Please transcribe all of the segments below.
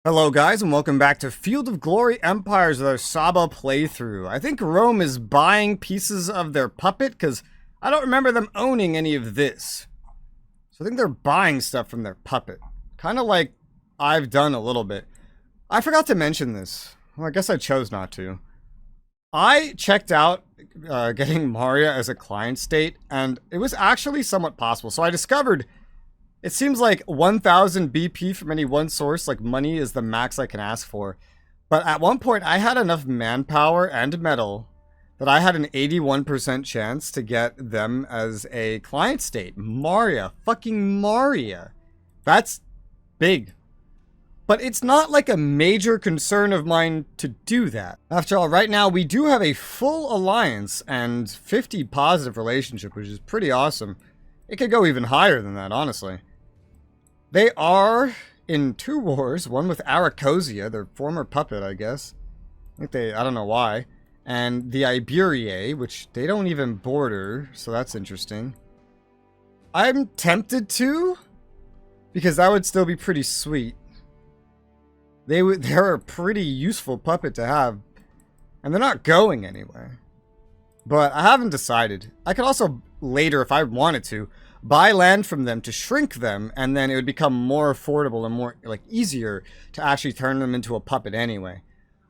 Hello guys and welcome back to Field of Glory Empires with our Saba playthrough. I think Rome is buying pieces of their puppet because I don't remember them owning any of this. So I think they're buying stuff from their puppet. Kind of like I've done a little bit. I forgot to mention this. Well, I guess I chose not to. I checked out getting Maria as a client state and it was actually somewhat possible. So I discovered it seems like 1000 BP from any one source, like money, is the max I can ask for. But at one point, I had enough manpower and metal that I had an 81% chance to get them as a client state. Maria. Fucking Maria. That's big. But it's not like a major concern of mine to do that. After all, right now, we do have a full alliance and 50 positive relationship, which is pretty awesome. It could go even higher than that, honestly. They are in two wars, one with Aracosia, their former puppet, I guess. I don't know why. And the Iberiae, which they don't even border, so that's interesting. I'm tempted to, because that would still be pretty sweet. They're a pretty useful puppet to have, and they're not going anywhere. But I haven't decided. I could also, later, if I wanted to, buy land from them to shrink them, and then it would become more affordable and more, like, easier to actually turn them into a puppet anyway.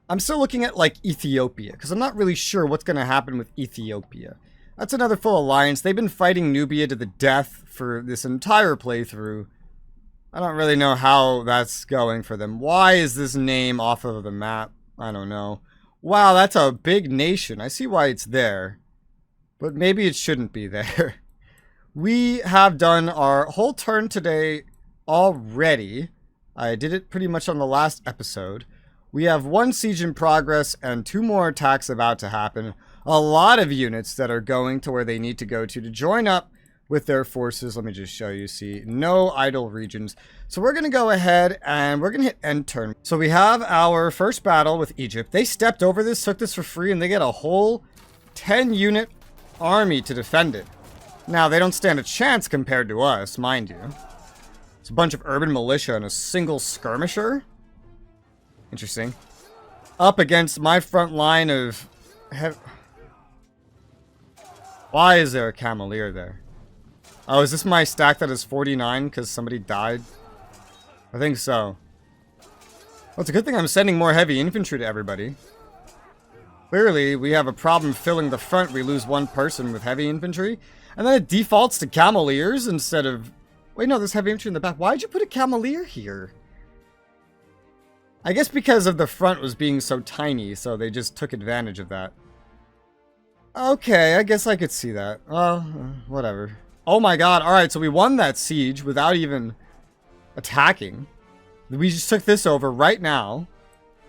I'm still looking at, like, Ethiopia, because I'm not really sure what's going to happen with Ethiopia. That's another full alliance. They've been fighting Nubia to the death for this entire playthrough. I don't really know how that's going for them. Why is this name off of the map? I don't know. Wow, that's a big nation. I see why it's there. But maybe it shouldn't be there. We have done our whole turn today already. I did it pretty much on the last episode. We have one siege in progress and 2 more attacks about to happen. A lot of units that are going to where they need to go to join up with their forces. Let me just show you. See, no idle regions. So we're going to go ahead and we're going to hit end turn. So we have our first battle with Egypt. They stepped over this, took this for free, and they get a whole 10 unit army to defend it. Now, they don't stand a chance compared to us, mind you. It's a bunch of urban militia and a single skirmisher. Interesting. Up against my front line of... Why is there a Camelier there? Oh, is this my stack that is 49 because somebody died? I think so. Well, it's a good thing I'm sending more heavy infantry to everybody. Clearly, we have a problem filling the front. We lose one person with heavy infantry. And then it defaults to Cameliers instead of... Wait, no, there's heavy infantry in the back. Why'd you put a Camelier here? I guess because of the front was being so tiny, so they just took advantage of that. Okay, I guess I could see that. Well, whatever. Oh my god, alright, so we won that siege without even attacking. We just took this over right now.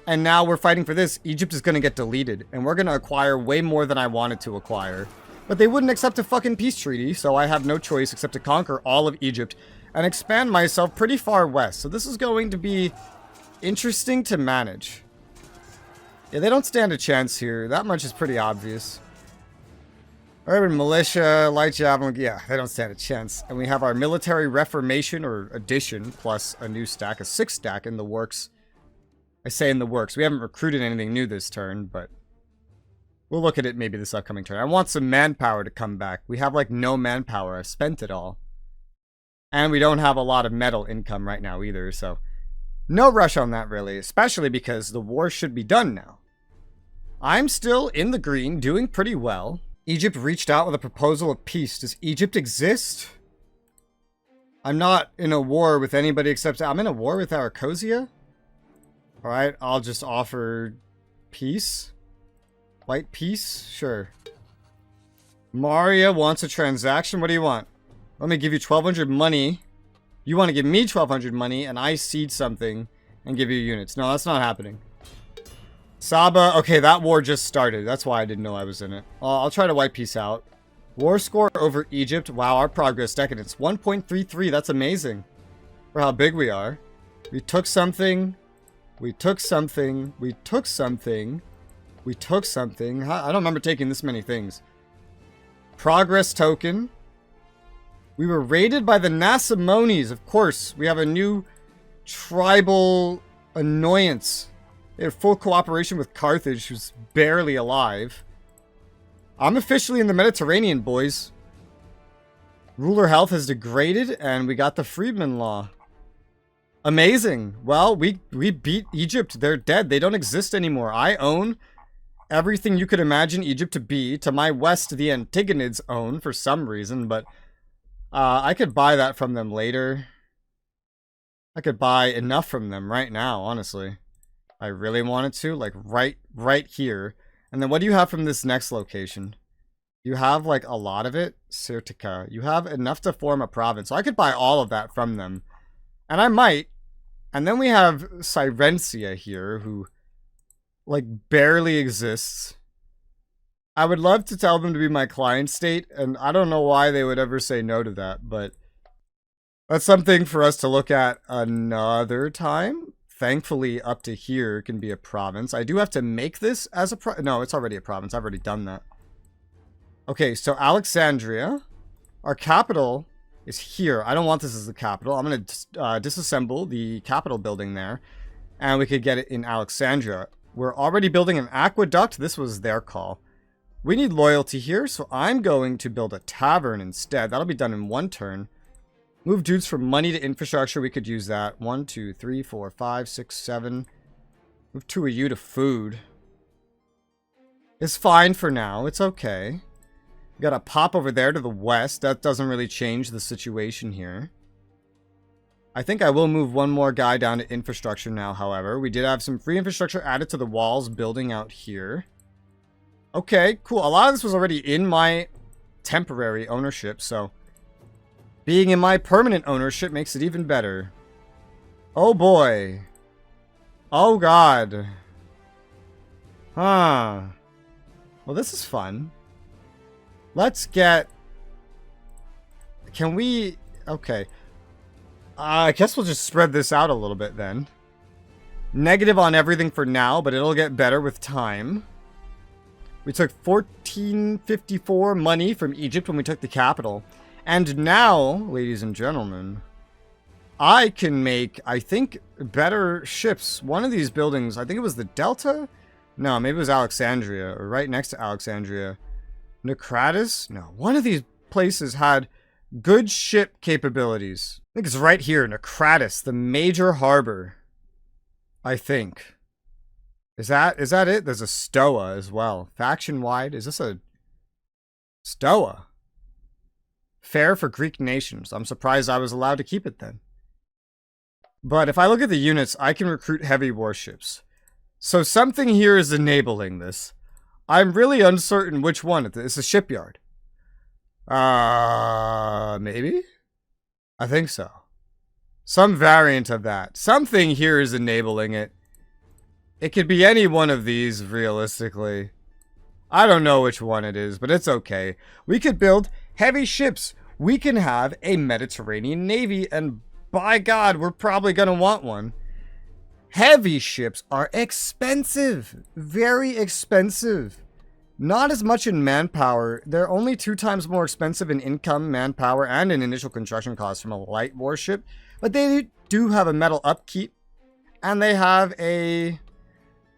And now we're fighting for this. Egypt is going to get deleted, and we're going to acquire way more than I wanted to acquire. But they wouldn't accept a fucking peace treaty, so I have no choice except to conquer all of Egypt and expand myself pretty far west. So this is going to be interesting to manage. Yeah, they don't stand a chance here. That much is pretty obvious. Urban militia, light javelin, yeah, they don't stand a chance. And we have our military reformation or addition plus a new stack, a 6 stack in the works. I say in the works. We haven't recruited anything new this turn, but we'll look at it maybe this upcoming turn. I want some manpower to come back. We have like no manpower. I've spent it all. And we don't have a lot of metal income right now either, so no rush on that really, especially because the war should be done now. I'm still in the green, doing pretty well. Egypt reached out with a proposal of peace. Does Egypt exist? I'm not in a war with anybody except I'm in a war with Aracosia. Alright, I'll just offer peace. White peace? Sure. Maria wants a transaction. What do you want? Let me give you 1200 money. You want to give me 1200 money and I cede something and give you units. No, that's not happening. Saba. Okay, that war just started. That's why I didn't know I was in it. I'll try to white peace out. War score over Egypt. Wow, our progress decadence. 1.33. That's amazing. For how big we are. We took something. We took something. We took something. We took something. I don't remember taking this many things. Progress token. We were raided by the Nasamones. Of course, we have a new tribal annoyance. They had full cooperation with Carthage, who's barely alive. I'm officially in the Mediterranean, boys. Ruler health has degraded, and we got the Freedman Law. Amazing. Well, we beat Egypt. They're dead. They don't exist anymore. I own everything you could imagine Egypt to be. To my west, the Antigonids own for some reason, but I could buy that from them later. I could buy enough from them right now, honestly. I really wanted to, like right here. And then what do you have from this next location? You have like a lot of it. Sirtica. You have enough to form a province. So I could buy all of that from them. And I might. And then we have Syrencia here, who like barely exists. I would love to tell them to be my client state, and I don't know why they would ever say no to that, but that's something for us to look at another time. Thankfully, up to here can be a province. I do have to make this as a no, it's already a province. I've already done that. Okay, so Alexandria. Our capital is here. I don't want this as the capital. I'm going to disassemble the capital building there, and we could get it in Alexandria. We're already building an aqueduct. This was their call. We need loyalty here, so I'm going to build a tavern instead. That'll be done in one turn. Move dudes from money to infrastructure. We could use that. 1, 2, 3, 4, 5, 6, 7. Move 2 of you to food. It's fine for now. It's okay. We got a pop over there to the west. That doesn't really change the situation here. I think I will move one more guy down to infrastructure now, however. We did have some free infrastructure added to the walls building out here. Okay, cool. A lot of this was already in my temporary ownership, so being in my permanent ownership makes it even better. Oh boy. Oh god. Huh. Well, this is fun. Let's get... Can we... Okay. I guess we'll just spread this out a little bit then. Negative on everything for now, but it'll get better with time. We took 1454 money from Egypt when we took the capital. And now, ladies and gentlemen, I can make, I think, better ships. One of these buildings, I think it was the Delta? No, maybe it was Alexandria, or right next to Alexandria. Necratis? No, one of these places had good ship capabilities. I think it's right here, Necratis, the major harbor. I think. Is that it? There's a Stoa as well. Faction-wide? Is this a Stoa? Fair for Greek nations. I'm surprised I was allowed to keep it then. But if I look at the units, I can recruit heavy warships. So something here is enabling this. I'm really uncertain which one. It's a shipyard. Maybe? I think so. Some variant of that. Something here is enabling it. It could be any one of these, realistically. I don't know which one it is, but it's okay. We could build heavy ships. We can have a Mediterranean Navy, and by God, we're probably going to want one. Heavy ships are expensive. Very expensive. Not as much in manpower. They're only 2 times more expensive in income, manpower, and in initial construction costs from a light warship. But they do have a metal upkeep. And they have a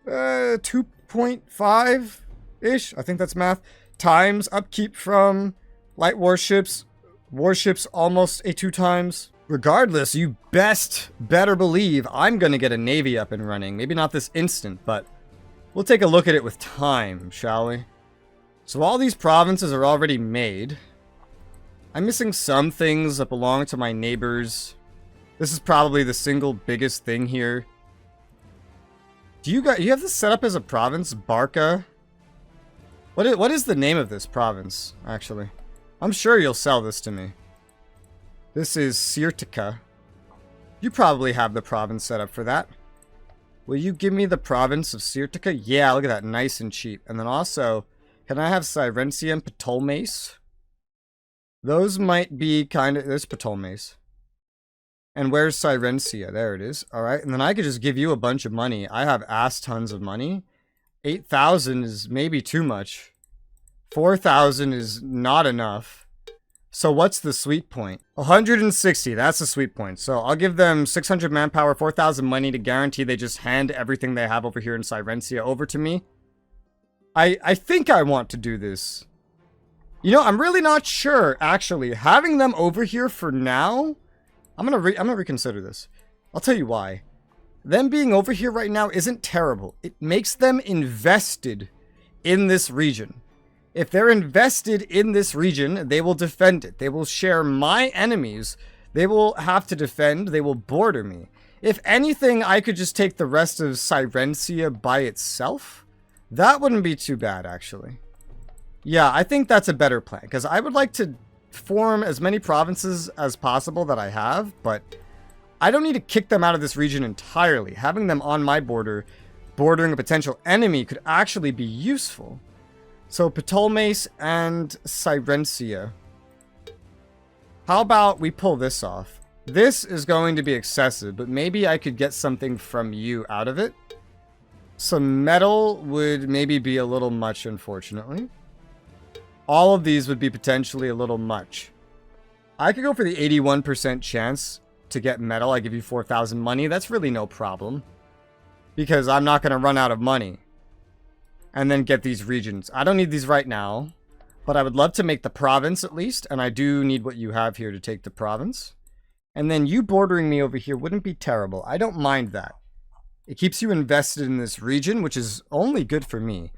2.5-ish, I think that's math, times upkeep from light warships. Warships almost a 2 times. Regardless, you better believe I'm going to get a navy up and running. Maybe not this instant, but we'll take a look at it with time, shall we? So all these provinces are already made. I'm missing some things that belong to my neighbors. This is probably the single biggest thing here. You have this set up as a province? Barca? What is the name of this province, actually? I'm sure you'll sell this to me. This is Sirtica. You probably have the province set up for that. Will you give me the province of Sirtica? Yeah, look at that. Nice and cheap. And then also, can I have Syrencia and Ptolemais? Those might be kind of... There's Ptolemais. And where's Syrencia? There it is. Alright, and then I could just give you a bunch of money. I have ass tons of money. 8,000 is maybe too much. 4,000 is not enough. So what's the sweet point? 160, that's the sweet point. So I'll give them 600 manpower, 4,000 money to guarantee they just hand everything they have over here in Sirencia over to me. I think I want to do this. You know, I'm really not sure, actually. Having them over here for now, I'm gonna reconsider this. I'll tell you why. Them being over here right now isn't terrible. It makes them invested in this region. If they're invested in this region, they will defend it. They will share my enemies. They will have to defend. They will border me. If anything, I could just take the rest of Sirencia by itself. That wouldn't be too bad, actually. Yeah, I think that's a better plan, because I would like to form as many provinces as possible that I have, but I don't need to kick them out of this region entirely. Having them on my border, bordering a potential enemy, could actually be useful. So, Ptolemais and Sirencia. How about we pull this off? This is going to be excessive, but maybe I could get something from you out of it. Some metal would maybe be a little much, unfortunately. All of these would be potentially a little much. I could go for the 81% chance to get metal. I give you 4,000 money. That's really no problem, because I'm not going to run out of money. And then get these regions. I don't need these right now, but I would love to make the province at least, and I do need what you have here to take the province. And then you bordering me over here wouldn't be terrible. I don't mind that. It keeps you invested in this region, which is only good for me.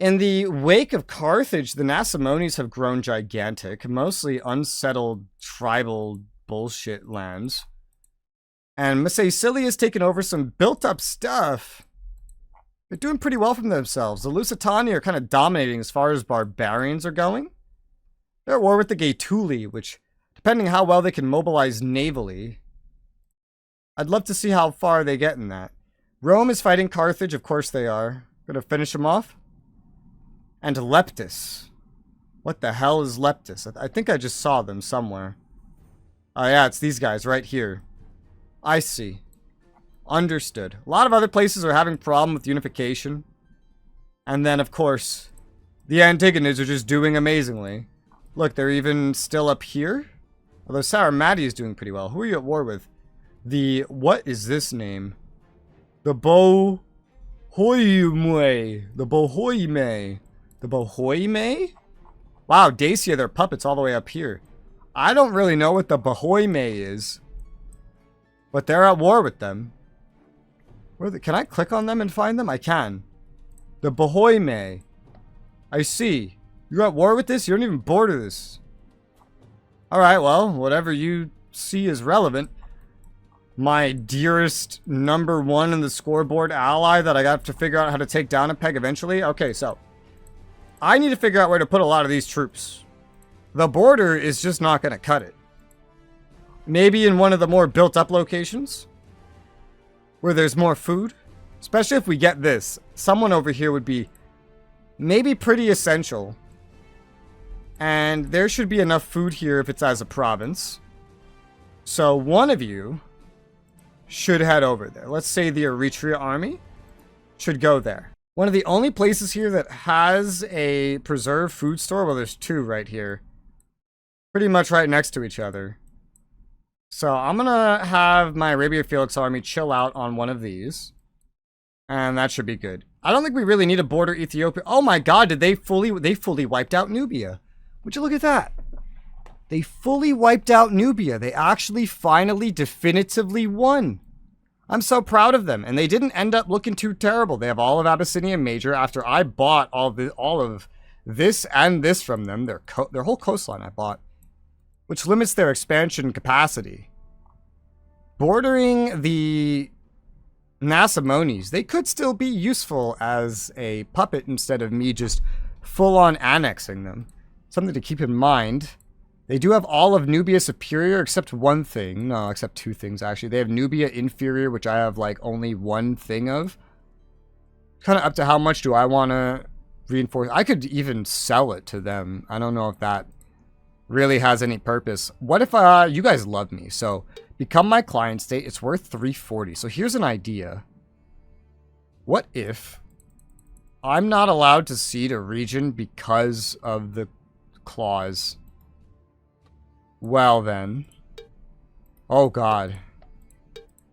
In the wake of Carthage, the Nasamones have grown gigantic, mostly unsettled tribal bullshit lands. And Masaicili has taken over some built-up stuff. They're doing pretty well for themselves. The Lusitani are kind of dominating as far as barbarians are going. They're at war with the Gaetuli, which, depending how well they can mobilize navally, I'd love to see how far they get in that. Rome is fighting Carthage, of course they are. Gonna finish them off. And Leptis. What the hell is Leptis? I think I just saw them somewhere. Oh yeah, it's these guys right here. I see. Understood. A lot of other places are having problem with unification. And then, of course, the Antigonids are just doing amazingly. Look, they're even still up here. Although Saramati is doing pretty well. Who are you at war with? What is this name? The Bohoime. The Bohoime. The Bohoime? Wow, Dacia, they're puppets all the way up here. I don't really know what the Bohoime is. But they're at war with them. Can I click on them and find them? I can. The Bohoime. I see. You're at war with this? You don't even border this. Alright, well, whatever you see is relevant. My dearest number one in the scoreboard ally that I got to figure out how to take down a peg eventually. Okay, so I need to figure out where to put a lot of these troops. The border is just not going to cut it. Maybe in one of the more built-up locations where there's more food. Especially if we get this. Someone over here would be maybe pretty essential. And there should be enough food here if it's as a province. So one of you should head over there. Let's say the Eritrea army should go there. One of the only places here that has a preserved food store, well, there's two right here. Pretty much right next to each other. So I'm going to have my Arabia Felix army chill out on one of these. And that should be good. I don't think we really need to border Ethiopia. Oh my god, they fully wiped out Nubia. Would you look at that? They fully wiped out Nubia. They actually finally definitively won. I'm so proud of them. And they didn't end up looking too terrible. They have all of Abyssinia Major after I bought all of this and this from them. Their whole coastline I bought. Which limits their expansion capacity. Bordering the Nasamones, they could still be useful as a puppet instead of me just full-on annexing them. Something to keep in mind. They do have all of Nubia Superior except one thing. No, except two things actually. They have Nubia Inferior, which I have like only one thing of. Kind of up to how much do I want to reinforce. I could even sell it to them. I don't know if that really has any purpose. What if you guys love me? So become my client state. It's worth 340. So here's an idea. What if I'm not allowed to cede a region because of the clause? Well then. Oh god.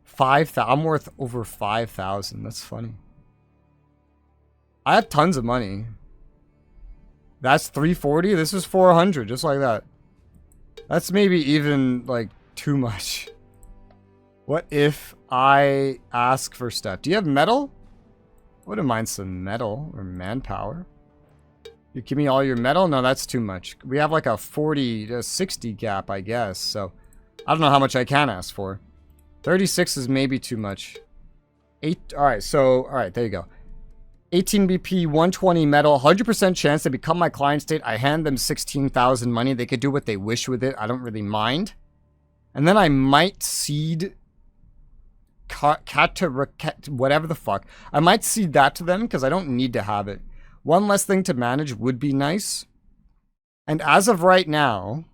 5,000. I'm worth over 5,000. That's funny. I have tons of money. That's 340. This is 400. Just like that. That's maybe even like too much. What if I ask for stuff? Do you have metal? I wouldn't mind some metal or manpower. You give me all your metal? No, that's too much. We have like a 40 to 60 gap, I guess. So I don't know how much I can ask for. 36 is maybe too much. Alright, there you go. 18 BP, 120 metal, 100% chance they become my client state. I hand them 16,000 money. They could do what they wish with it. I don't really mind. And then I might seed whatever the fuck. I might seed that to them because I don't need to have it. One less thing to manage would be nice. And as of right now,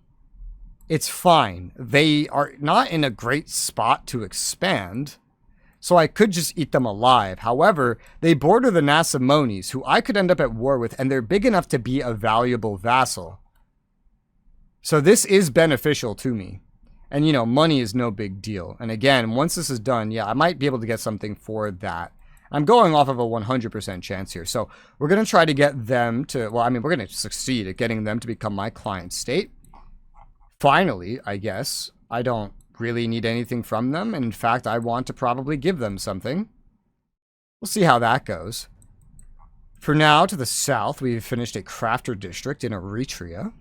it's fine. They are not in a great spot to expand. So I could just eat them alive. However, they border the Nasamones, who I could end up at war with, and they're big enough to be a valuable vassal. So this is beneficial to me. And, you know, money is no big deal. And again, once this is done, yeah, I might be able to get something for that. I'm going off of a 100% chance here. So we're going to try to get them to, well, I mean, we're going to succeed at getting them to become my client state. Finally, I guess. I don't really need anything from them. And in fact, I want to probably give them something. We'll see how that goes. For now, to the south, we've finished a crafter district in Eritrea.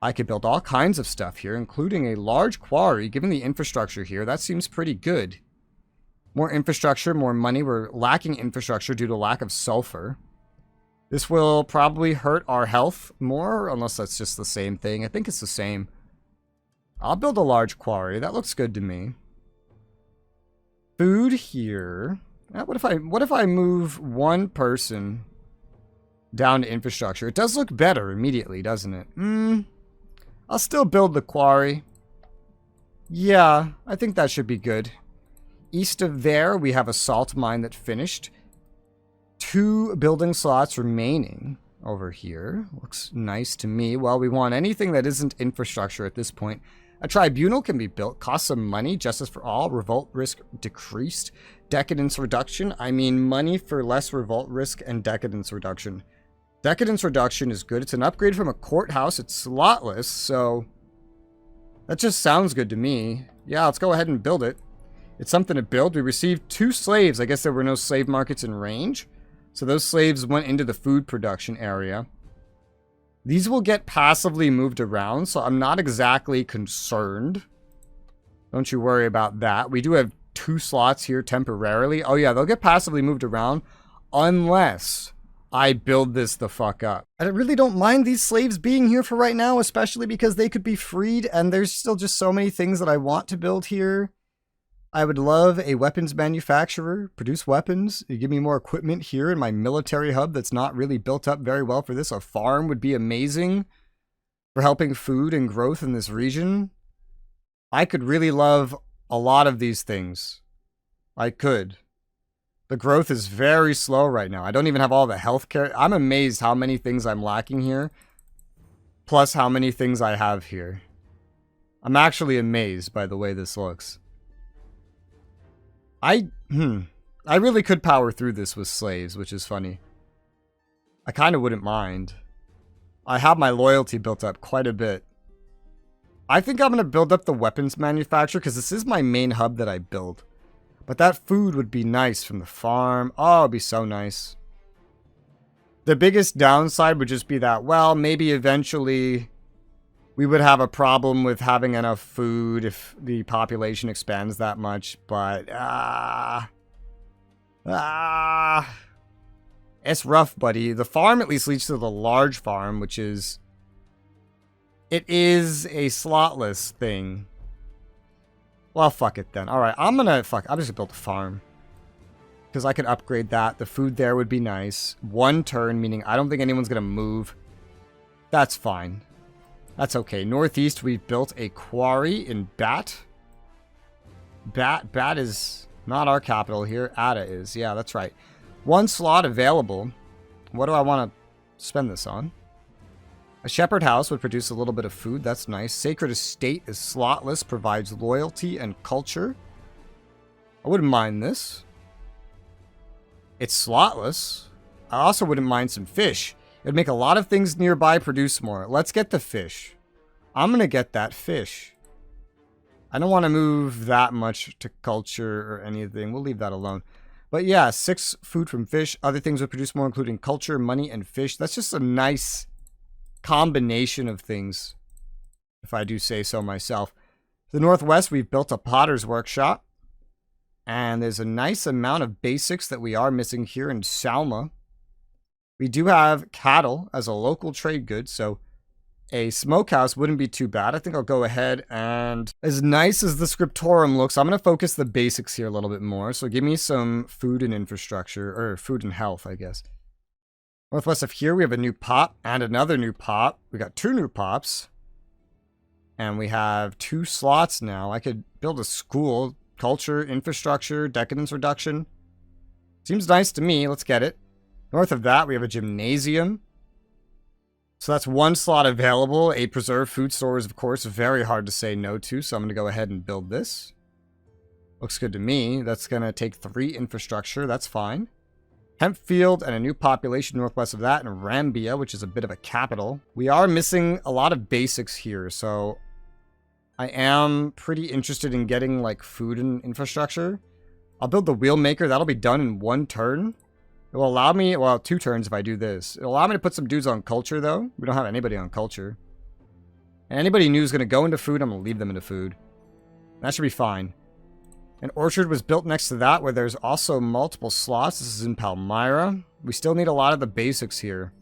I could build all kinds of stuff here, including a large quarry. Given the infrastructure here, that seems pretty good. More infrastructure, more money. We're lacking infrastructure due to lack of sulfur. This will probably hurt our health more, unless that's just the same thing. I think it's the same. I'll build a large quarry. That looks good to me. Food here. What if I move one person down to infrastructure? It does look better immediately, doesn't it? I'll still build the quarry. Yeah, I think that should be good. East of there, we have a salt mine that finished. 2 building slots remaining over here. Looks nice to me. Well, we want anything that isn't infrastructure at this point. A tribunal can be built. Cost some money. Justice for all. Revolt risk decreased. Decadence reduction. I mean, money for less revolt risk and decadence reduction. Decadence reduction is good. It's an upgrade from a courthouse. It's slotless, so that just sounds good to me. Yeah, let's go ahead and build it. It's something to build. We received 2 slaves. I guess there were no slave markets in range. So those slaves went into the food production area. These will get passively moved around, so I'm not exactly concerned. Don't you worry about that. We do have 2 slots here temporarily. Oh yeah, they'll get passively moved around unless I build this the fuck up. I really don't mind these slaves being here for right now, especially because they could be freed, and there's still just so many things that I want to build here. I would love a weapons manufacturer, produce weapons. You give me more equipment here in my military hub that's not really built up very well for this. A farm would be amazing for helping food and growth in this region. I could really love a lot of these things. I could. The growth is very slow right now. I don't even have all the healthcare. I'm amazed how many things I'm lacking here, plus how many things I have here. I'm actually amazed by the way this looks. I really could power through this with slaves, which is funny. I kind of wouldn't mind. I have my loyalty built up quite a bit. I think I'm going to build up the weapons manufacturer because this is my main hub that I build. But that food would be nice from the farm. Oh, it'd be so nice. The biggest downside would just be that, well, maybe eventually we would have a problem with having enough food if the population expands that much, but it's rough, buddy. The farm at least leads to the large farm, which is, it is a slotless thing. Well, fuck it then. All right, I'm just gonna build a farm because I could upgrade that. The food there would be nice. 1 turn, meaning I don't think anyone's gonna move. That's fine. That's okay. Northeast, we've built a quarry in Bat. Bat is not our capital here. Ada is. Yeah, that's right. 1 slot available. What do I want to spend this on? A shepherd house would produce a little bit of food. That's nice. Sacred estate is slotless, provides loyalty and culture. I wouldn't mind this. It's slotless. I also wouldn't mind some fish. It would make a lot of things nearby produce more. Let's get the fish. I'm going to get that fish. I don't want to move that much to culture or anything. We'll leave that alone. But yeah, 6 food from fish. Other things would produce more, including culture, money, and fish. That's just a nice combination of things, if I do say so myself. To the northwest, we've built a potter's workshop. And there's a nice amount of basics that we are missing here in Salma. We do have cattle as a local trade good, so a smokehouse wouldn't be too bad. I think I'll go ahead and, as nice as the scriptorum looks, I'm going to focus the basics here a little bit more. So give me some food and infrastructure, or food and health, I guess. Northwest of here, we have a new pop and another new pop. We got 2 new pops. And we have 2 slots now. I could build a school, culture, infrastructure, decadence reduction. Seems nice to me. Let's get it. North of that, we have a gymnasium. So that's 1 slot available. A preserved food store is, of course, very hard to say no to. So I'm going to go ahead and build this. Looks good to me. That's going to take 3 infrastructure. That's fine. Hemp field and a new population northwest of that, and Rambia, which is a bit of a capital. We are missing a lot of basics here, so I am pretty interested in getting like food and infrastructure. I'll build the wheel maker. That'll be done in 1 turn. It will allow me, well, 2 turns if I do this. It'll allow me to put some dudes on culture, though. We don't have anybody on culture. And anybody new is going to go into food. I'm going to leave them into food. That should be fine. An orchard was built next to that, where there's also multiple slots. This is in Palmyra. We still need a lot of the basics here.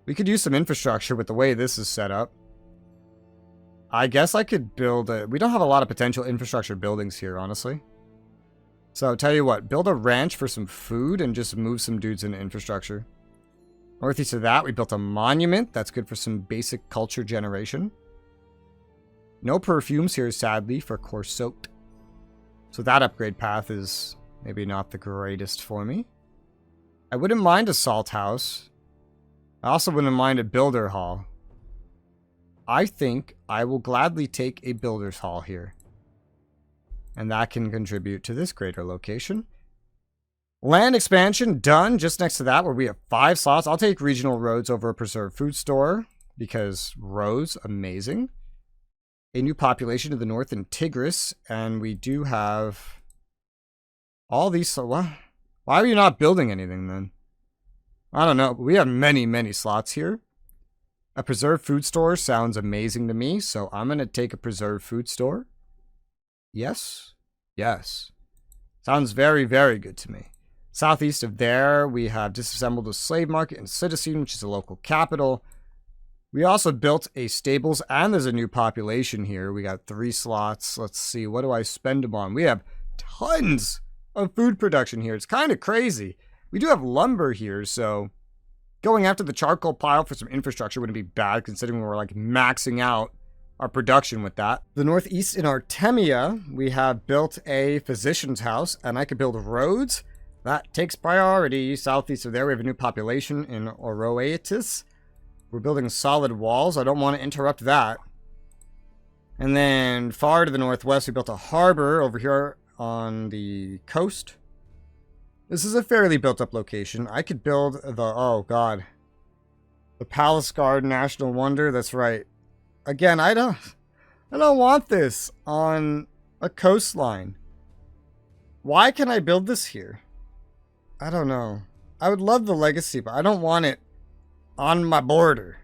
We could use some infrastructure with the way this is set up. I guess I could build a... We don't have a lot of potential infrastructure buildings here, honestly. So, I'll tell you what. Build a ranch for some food and just move some dudes into infrastructure. Northeast of that, we built a monument. That's good for some basic culture generation. No perfumes here, sadly, for Corsote. So that upgrade path is maybe not the greatest for me. I wouldn't mind a salt house. I also wouldn't mind a builder hall. I think I will gladly take a builder's hall here. And that can contribute to this greater location. Land expansion done just next to that where we have 5 slots. I'll take regional roads over a preserved food store because roads, amazing. A new population to the north in Tigris, and we do have all these. So why are you not building anything then? I don't know. We have many, many slots here. A preserved food store sounds amazing to me, so I'm going to take a preserved food store. Yes. Yes. Sounds very, very good to me. Southeast of there, we have disassembled a slave market in Citizen, which is a local capital. We also built a stables, and there's a new population here. We got 3 slots. Let's see, what do I spend them on? We have tons of food production here. It's kind of crazy. We do have lumber here, so going after the charcoal pile for some infrastructure wouldn't be bad, considering we're like maxing out our production with that. The northeast in Artemia, we have built a physician's house, and I could build roads. That takes priority. Southeast of there, we have a new population in Oroetis. We're building solid walls. I don't want to interrupt that. And then far to the northwest, we built a harbor over here on the coast. This is a fairly built-up location. I could build the... Oh, God. The Palace Guard National Wonder. That's right. Again, I don't want this on a coastline. Why can I build this here? I don't know. I would love the legacy, but I don't want it on my border.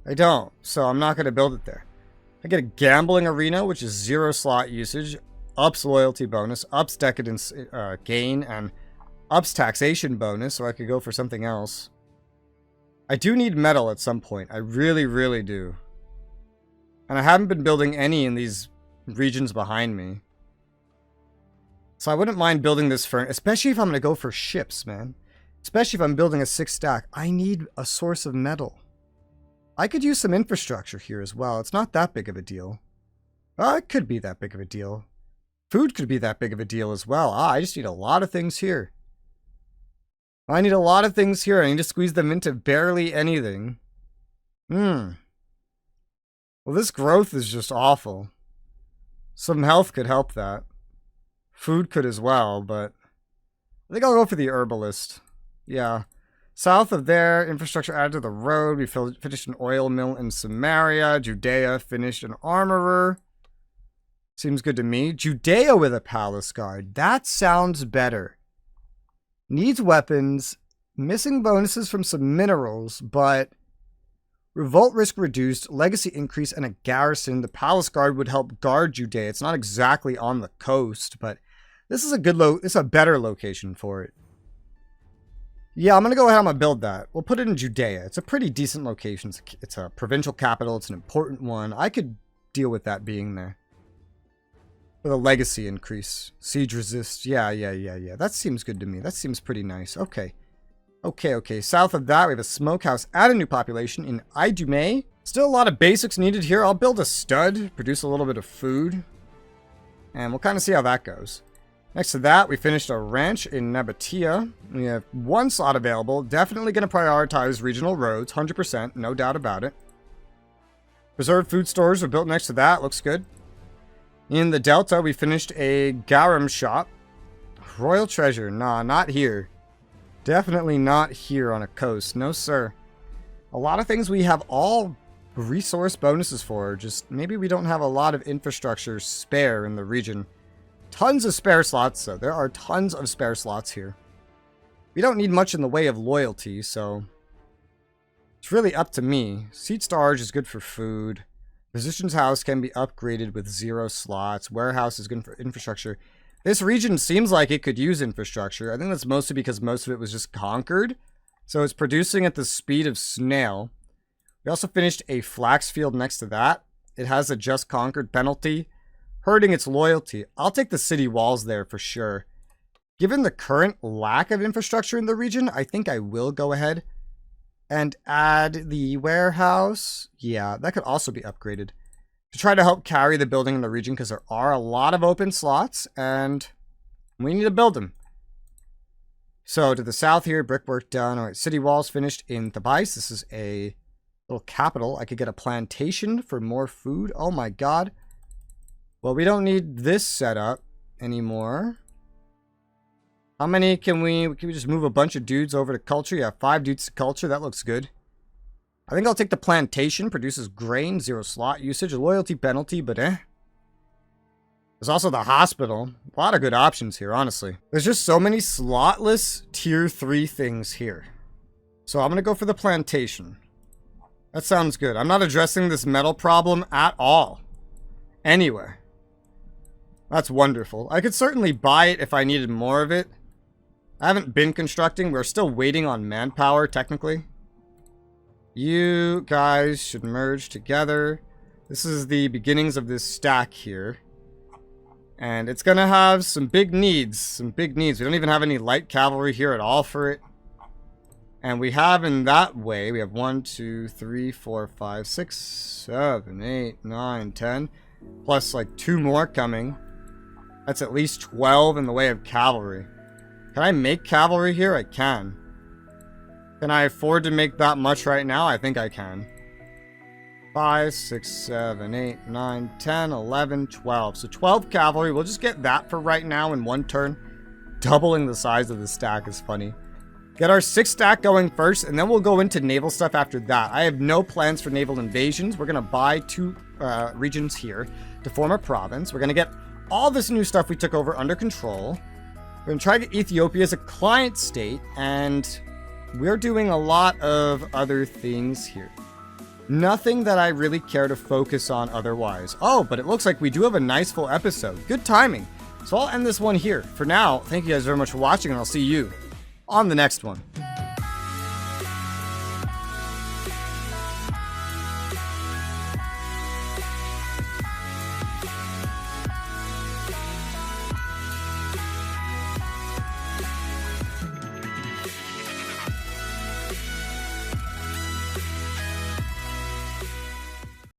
I don't, so I'm not going to build it there. I get a gambling arena, which is 0 slot usage, ups loyalty bonus, ups decadence gain, and ups taxation bonus, so I could go for something else. I do need metal at some point. I really, really do. And I haven't been building any in these regions behind me. So I wouldn't mind building this for, especially if I'm going to go for ships, man. Especially if I'm building a 6 stack. I need a source of metal. I could use some infrastructure here as well. It's not that big of a deal. It could be that big of a deal. Food could be that big of a deal as well. I just need a lot of things here. I need a lot of things here. I need to squeeze them into barely anything. Well, this growth is just awful. Some health could help that. Food could as well, but I think I'll go for the herbalist. Yeah. South of there, infrastructure added to the road. We finished an oil mill in Samaria. Judea finished an armorer. Seems good to me. Judea with a palace guard. That sounds better. Needs weapons. Missing bonuses from some minerals, but revolt risk reduced, legacy increase, and a garrison. The palace guard would help guard Judea. It's not exactly on the coast, but this is a good it's a better location for it. Yeah, I'm going to go ahead and I'm gonna build that. We'll put it in Judea. It's a pretty decent location. It's a provincial capital. It's an important one. I could deal with that being there. For the legacy increase. Siege resist. Yeah. That seems good to me. That seems pretty nice. Okay. Okay. South of that, we have a smokehouse. Add a new population in Idume. Still a lot of basics needed here. I'll build a stud. Produce a little bit of food. And we'll kind of see how that goes. Next to that, we finished a ranch in Nabatea. We have one slot available. Definitely going to prioritize regional roads. 100%. No doubt about it. Preserved food stores are built next to that. Looks good. In the Delta, we finished a garum shop. Royal treasure. Nah, not here. Definitely not here on a coast. No, sir. A lot of things we have all resource bonuses for. Just maybe we don't have a lot of infrastructure spare in the region. Tons of spare slots, though. There are tons of spare slots here. We don't need much in the way of loyalty, so it's really up to me. Seat storage is good for food. Physician's house can be upgraded with 0 slots. Warehouse is good for infrastructure. This region seems like it could use infrastructure. I think that's mostly because most of it was just conquered. So it's producing at the speed of snail. We also finished a flax field next to that. It has a just conquered penalty, hurting its loyalty. I'll take the city walls there for sure. Given the current lack of infrastructure in the region, I think I will go ahead and add the warehouse. Yeah, that could also be upgraded to try to help carry the building in the region because there are a lot of open slots and we need to build them. So to the south here, brickwork done. All right, city walls finished in Thebais. This is a little capital. I could get a plantation for more food. Oh my god. Well, we don't need this setup anymore. How many can we just move a bunch of dudes over to culture? Yeah, 5 dudes to culture. That looks good. I think I'll take the plantation. Produces grain, 0 slot usage, a loyalty penalty, but There's also the hospital. A lot of good options here, honestly. There's just so many slotless tier 3 things here. So I'm going to go for the plantation. That sounds good. I'm not addressing this metal problem at all. Anywhere. That's wonderful. I could certainly buy it if I needed more of it. I haven't been constructing. We're still waiting on manpower, technically. You guys should merge together. This is the beginnings of this stack here. And it's going to have some big needs. We don't even have any light cavalry here at all for it. And we have in that way, we have 1, 2, 3, 4, 5, 6, 7, 8, 9, 10. Plus like 2 more coming. That's at least 12 in the way of cavalry. Can I make cavalry here? I can. Can I afford to make that much right now? I think I can. 5, 6, 7, 8, 9, 10, 11, 12. So 12 cavalry. We'll just get that for right now in 1 turn. Doubling the size of the stack is funny. Get our 6 stack going first, and then we'll go into naval stuff after that. I have no plans for naval invasions. We're going to buy 2 regions here to form a province. We're going to get all this new stuff we took over under control. We're going to try to get Ethiopia as a client state, and we're doing a lot of other things here. Nothing that I really care to focus on otherwise. Oh, but it looks like we do have a nice full episode. Good timing. So I'll end this one here. For now, thank you guys very much for watching, and I'll see you on the next one.